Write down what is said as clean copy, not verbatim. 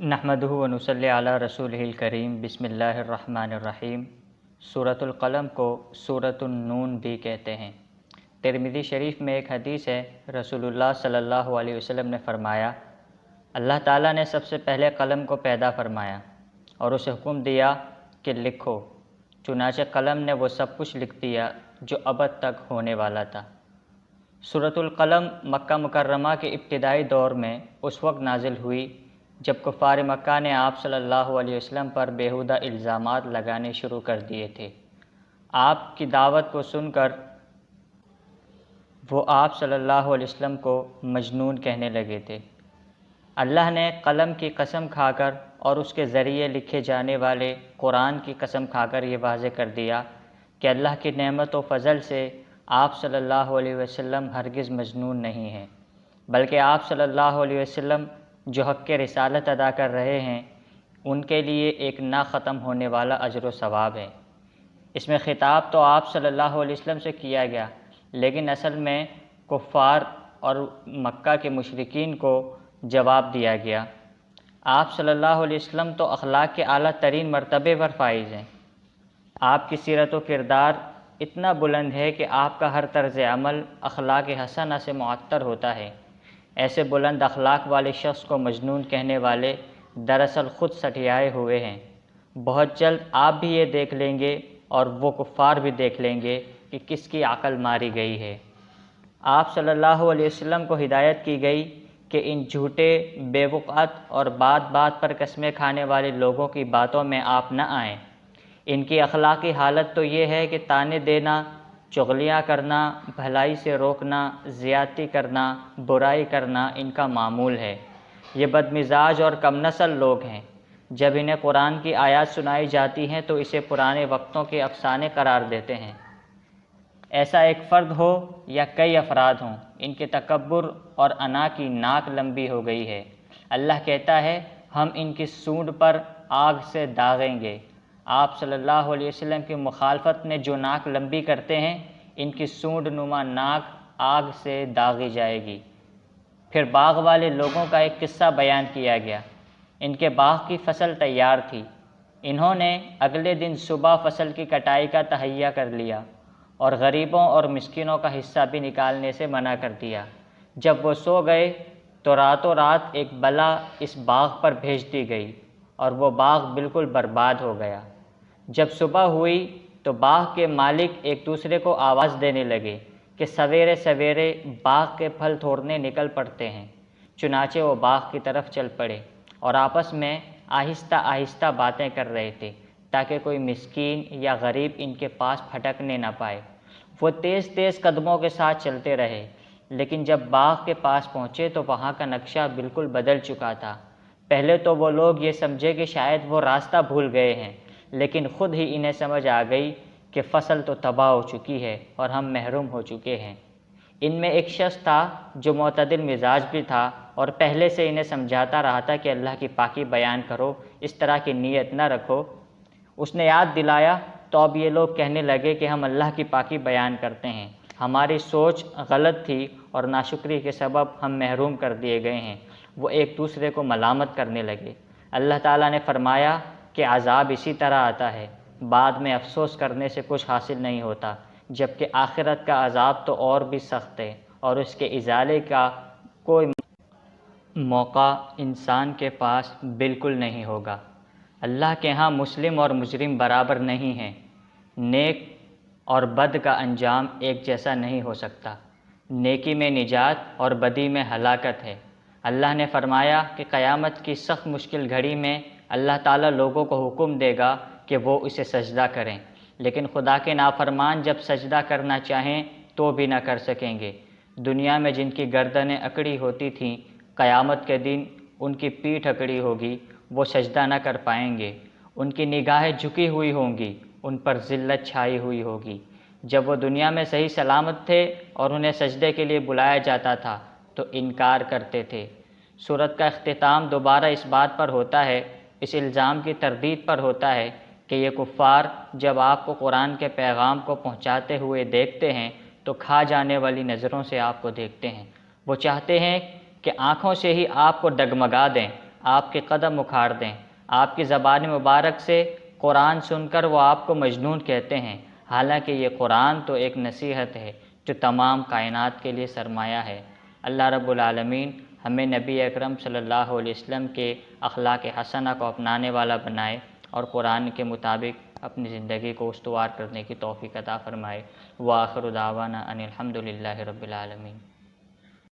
نحمدہ و نصلی علی رسولہ الکریم بسم اللہ الرحمن الرحیم۔ سورۃ القلم کو سورۃ النون بھی کہتے ہیں۔ ترمذی شریف میں ایک حدیث ہے، رسول اللہ صلی اللہ علیہ وسلم نے فرمایا، اللہ تعالیٰ نے سب سے پہلے قلم کو پیدا فرمایا اور اسے حکم دیا کہ لکھو، چنانچہ قلم نے وہ سب کچھ لکھ دیا جو ابد تک ہونے والا تھا۔ سورۃ القلم مکہ مکرمہ کے ابتدائی دور میں اس وقت نازل ہوئی جب کفار مکہ نے آپ صلی اللہ علیہ وسلم پر بیہودہ الزامات لگانے شروع کر دیے تھے۔ آپ کی دعوت کو سن کر وہ آپ صلی اللہ علیہ وسلم کو مجنون کہنے لگے تھے۔ اللہ نے قلم کی قسم کھا کر اور اس کے ذریعے لکھے جانے والے قرآن کی قسم کھا کر یہ واضح کر دیا کہ اللہ کی نعمت و فضل سے آپ صلی اللہ علیہ وسلم ہرگز مجنون نہیں ہیں، بلکہ آپ صلی اللہ علیہ وسلم جو حق کے رسالت ادا کر رہے ہیں ان کے لیے ایک نہ ختم ہونے والا اجر و ثواب ہے۔ اس میں خطاب تو آپ صلی اللہ علیہ وسلم سے کیا گیا، لیکن اصل میں کفار اور مکہ کے مشرکین کو جواب دیا گیا۔ آپ صلی اللہ علیہ وسلم تو اخلاق کے اعلیٰ ترین مرتبے پر فائز ہیں۔ آپ کی سیرت و کردار اتنا بلند ہے کہ آپ کا ہر طرز عمل اخلاق حسنہ سے معطر ہوتا ہے۔ ایسے بلند اخلاق والے شخص کو مجنون کہنے والے دراصل خود سٹیائے ہوئے ہیں۔ بہت جلد آپ بھی یہ دیکھ لیں گے اور وہ کفار بھی دیکھ لیں گے کہ کس کی عقل ماری گئی ہے۔ آپ صلی اللہ علیہ وسلم کو ہدایت کی گئی کہ ان جھوٹے، بے وقعت اور بات بات پر قسمیں کھانے والے لوگوں کی باتوں میں آپ نہ آئیں۔ ان کی اخلاقی حالت تو یہ ہے کہ طعنے دینا، چغلیاں کرنا، بھلائی سے روکنا، زیادتی کرنا، برائی کرنا ان کا معمول ہے۔ یہ بدمزاج اور کم نسل لوگ ہیں۔ جب انہیں قرآن کی آیات سنائی جاتی ہیں تو اسے پرانے وقتوں کے افسانے قرار دیتے ہیں۔ ایسا ایک فرد ہو یا کئی افراد ہوں، ان کے تکبر اور انا کی ناک لمبی ہو گئی ہے۔ اللہ کہتا ہے، ہم ان کی سونڈ پر آگ سے داغیں گے۔ آپ صلی اللہ علیہ وسلم کی مخالفت میں جو ناک لمبی کرتے ہیں، ان کی سونڈ نما ناک آگ سے داغی جائے گی۔ پھر باغ والے لوگوں کا ایک قصہ بیان کیا گیا۔ ان کے باغ کی فصل تیار تھی۔ انہوں نے اگلے دن صبح فصل کی کٹائی کا تہیہ کر لیا اور غریبوں اور مسکینوں کا حصہ بھی نکالنے سے منع کر دیا۔ جب وہ سو گئے تو راتوں رات ایک بلا اس باغ پر بھیج دی گئی اور وہ باغ بالکل برباد ہو گیا۔ جب صبح ہوئی تو باغ کے مالک ایک دوسرے کو آواز دینے لگے کہ سویرے سویرے باغ کے پھل توڑنے نکل پڑتے ہیں۔ چنانچہ وہ باغ کی طرف چل پڑے اور آپس میں آہستہ آہستہ باتیں کر رہے تھے تاکہ کوئی مسکین یا غریب ان کے پاس پھٹکنے نہ پائے۔ وہ تیز تیز قدموں کے ساتھ چلتے رہے، لیکن جب باغ کے پاس پہنچے تو وہاں کا نقشہ بالکل بدل چکا تھا۔ پہلے تو وہ لوگ یہ سمجھے کہ شاید وہ راستہ بھول گئے ہیں، لیکن خود ہی انہیں سمجھ آ گئی کہ فصل تو تباہ ہو چکی ہے اور ہم محروم ہو چکے ہیں۔ ان میں ایک شخص تھا جو معتدل مزاج بھی تھا اور پہلے سے انہیں سمجھاتا رہا تھا کہ اللہ کی پاکی بیان کرو، اس طرح کی نیت نہ رکھو۔ اس نے یاد دلایا تو اب یہ لوگ کہنے لگے کہ ہم اللہ کی پاکی بیان کرتے ہیں، ہماری سوچ غلط تھی اور ناشکری کے سبب ہم محروم کر دیے گئے ہیں۔ وہ ایک دوسرے کو ملامت کرنے لگے۔ اللہ تعالیٰ نے فرمایا کہ عذاب اسی طرح آتا ہے، بعد میں افسوس کرنے سے کچھ حاصل نہیں ہوتا، جبکہ آخرت کا عذاب تو اور بھی سخت ہے اور اس کے ازالے کا کوئی موقع انسان کے پاس بالکل نہیں ہوگا۔ اللہ کے ہاں مسلم اور مجرم برابر نہیں ہیں۔ نیک اور بد کا انجام ایک جیسا نہیں ہو سکتا۔ نیکی میں نجات اور بدی میں ہلاکت ہے۔ اللہ نے فرمایا کہ قیامت کی سخت مشکل گھڑی میں اللہ تعالیٰ لوگوں کو حکم دے گا کہ وہ اسے سجدہ کریں، لیکن خدا کے نافرمان جب سجدہ کرنا چاہیں تو بھی نہ کر سکیں گے۔ دنیا میں جن کی گردنیں اکڑی ہوتی تھیں، قیامت کے دن ان کی پیٹھ اکڑی ہوگی، وہ سجدہ نہ کر پائیں گے۔ ان کی نگاہیں جھکی ہوئی ہوں گی، ان پر ذلت چھائی ہوئی ہوگی۔ جب وہ دنیا میں صحیح سلامت تھے اور انہیں سجدے کے لیے بلایا جاتا تھا تو انکار کرتے تھے۔ سورت کا اختتام دوبارہ اس بات پر ہوتا ہے، اس الزام کی تردید پر ہوتا ہے کہ یہ کفار جب آپ کو قرآن کے پیغام کو پہنچاتے ہوئے دیکھتے ہیں تو کھا جانے والی نظروں سے آپ کو دیکھتے ہیں۔ وہ چاہتے ہیں کہ آنکھوں سے ہی آپ کو ڈگمگا دیں، آپ کے قدم اکھاڑ دیں۔ آپ کی زبان مبارک سے قرآن سن کر وہ آپ کو مجنون کہتے ہیں، حالانکہ یہ قرآن تو ایک نصیحت ہے جو تمام کائنات کے لیے سرمایہ ہے۔ اللہ رب العالمین ہمیں نبی اکرم صلی اللہ علیہ وسلم کے اخلاق حسنہ کو اپنانے والا بنائے اور قرآن کے مطابق اپنی زندگی کو استوار کرنے کی توفیق عطا فرمائے۔ وآخر دعوانا ان الحمد للہ رب العالمین۔